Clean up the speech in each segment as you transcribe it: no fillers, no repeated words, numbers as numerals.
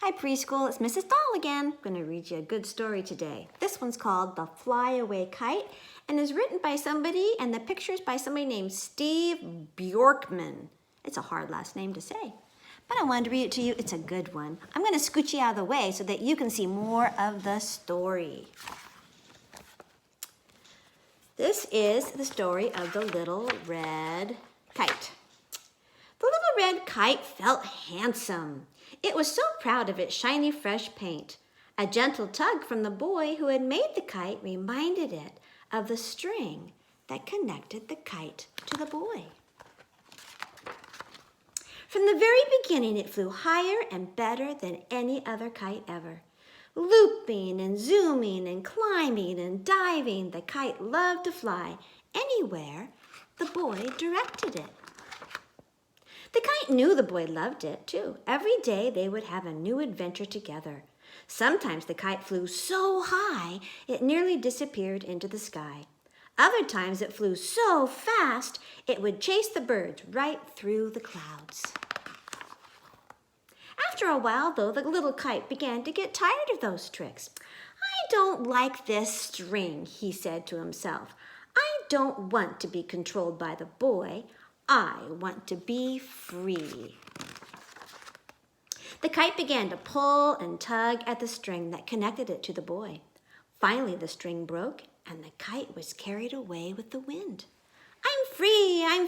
Hi preschool, it's Mrs. Doll again. I'm going to read you a good story today. This one's called The Flyaway Kite and is written by somebody, and the picture's by somebody named Steve Bjorkman. It's a hard last name to say, but I wanted to read it to you. It's a good one. I'm going to scoot you out of the way so that you can see more of the story. This is the story of the little red kite. The little red kite felt handsome. It was so proud of its shiny, fresh paint. A gentle tug from the boy who had made the kite reminded it of the string that connected the kite to the boy. From the very beginning, it flew higher and better than any other kite ever. Looping and zooming and climbing and diving, the kite loved to fly anywhere the boy directed it. The kite knew the boy loved it, too. Every day they would have a new adventure together. Sometimes the kite flew so high it nearly disappeared into the sky. Other times it flew so fast it would chase the birds right through the clouds. After a while, though, the little kite began to get tired of those tricks. "I don't like this string," he said to himself. "I don't want to be controlled by the boy. I want to be free." The kite began to pull and tug at the string that connected it to the boy. Finally, the string broke and the kite was carried away with the wind. I'm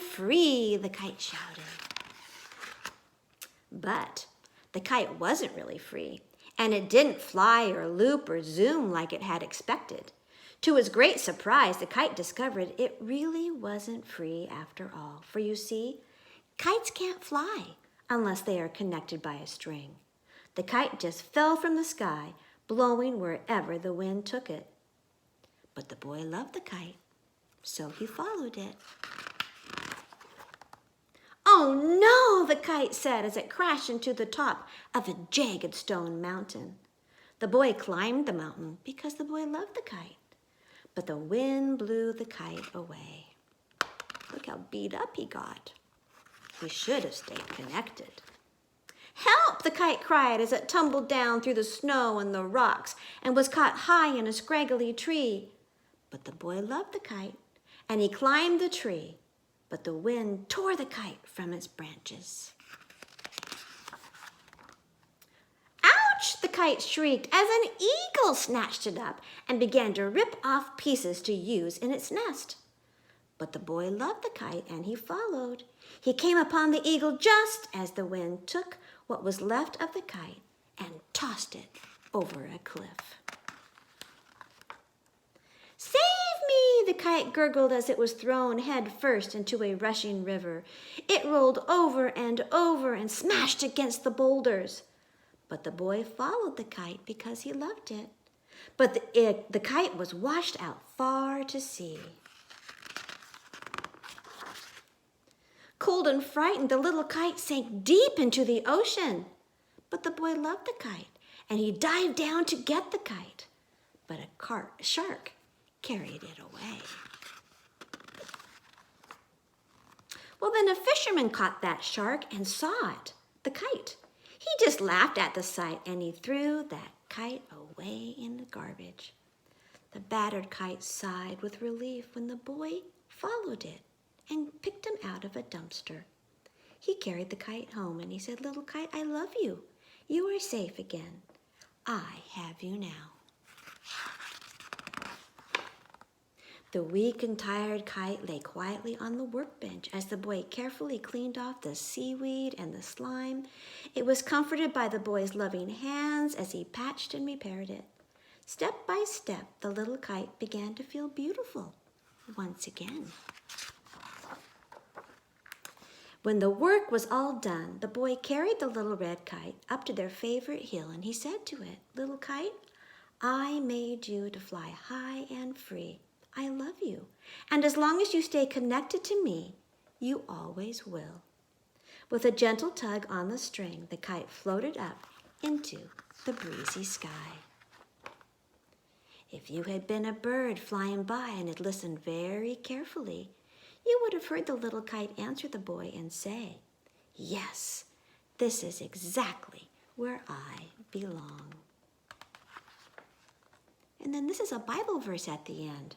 free," the kite shouted. But the kite wasn't really free, and it didn't fly or loop or zoom like it had expected. To his great surprise, the kite discovered it really wasn't free after all. For you see, kites can't fly unless they are connected by a string. The kite just fell from the sky, blowing wherever the wind took it. But the boy loved the kite, so he followed it. "Oh no," the kite said as it crashed into the top of a jagged stone mountain. The boy climbed the mountain because the boy loved the kite. But the wind blew the kite away. Look how beat up he got. He should have stayed connected. "Help!" the kite cried as it tumbled down through the snow and the rocks and was caught high in a scraggly tree. But the boy loved the kite, and he climbed the tree, but the wind tore the kite from its branches. "Ouch!" the kite shrieked as an eagle snatched it up and began to rip off pieces to use in its nest. But the boy loved the kite and he followed. He came upon the eagle just as the wind took what was left of the kite and tossed it over a cliff. "Save me!" the kite gurgled as it was thrown head first into a rushing river. It rolled over and smashed against the boulders. But the boy followed the kite because he loved it. But the kite was washed out far to sea. Cold and frightened, the little kite sank deep into the ocean. But the boy loved the kite, and he dived down to get the kite. But a shark carried it away. Well, then a fisherman caught that shark and saw it, the kite. He just laughed at the sight, and he threw that kite away in the garbage. The battered kite sighed with relief when the boy followed it and picked him out of a dumpster. He carried the kite home, and he said, "Little kite, I love you. You are safe again. I have you now." The weak and tired kite lay quietly on the workbench as the boy carefully cleaned off the seaweed and the slime. It was comforted by the boy's loving hands as he patched and repaired it. Step by step, the little kite began to feel beautiful once again. When the work was all done, the boy carried the little red kite up to their favorite hill, and he said to it, "Little kite, I made you to fly high and free. I love you, and as long as you stay connected to me, you always will." With a gentle tug on the string, the kite floated up into the breezy sky. If you had been a bird flying by and had listened very carefully, you would have heard the little kite answer the boy and say, "Yes, this is exactly where I belong. And then this is a Bible verse at the end.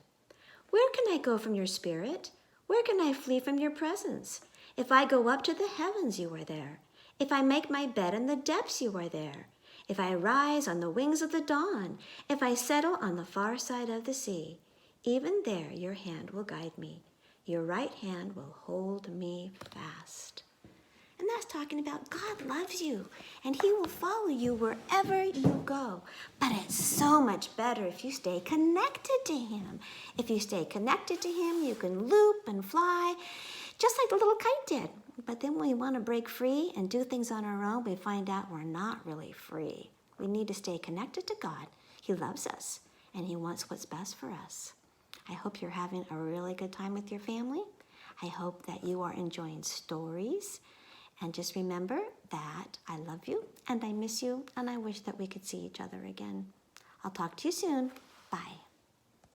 Where can I go from your spirit? Where can I flee from your presence? If I go up to the heavens, you are there. If I make my bed in the depths, you are there. If I rise on the wings of the dawn, if I settle on the far side of the sea, even there your hand will guide me. Your right hand will hold me fast. And that's talking about God loves you and he will follow you wherever you go. But it's so much better if you stay connected to him. If you stay connected to him, you can loop and fly just like the little kite did. But then when we want to break free and do things on our own, we find out we're not really free. We need to stay connected to God. He loves us and he wants what's best for us. I hope you're having a really good time with your family. I hope that you are enjoying stories. And just remember that I love you and I miss you and I wish that we could see each other again. I'll talk to you soon. Bye.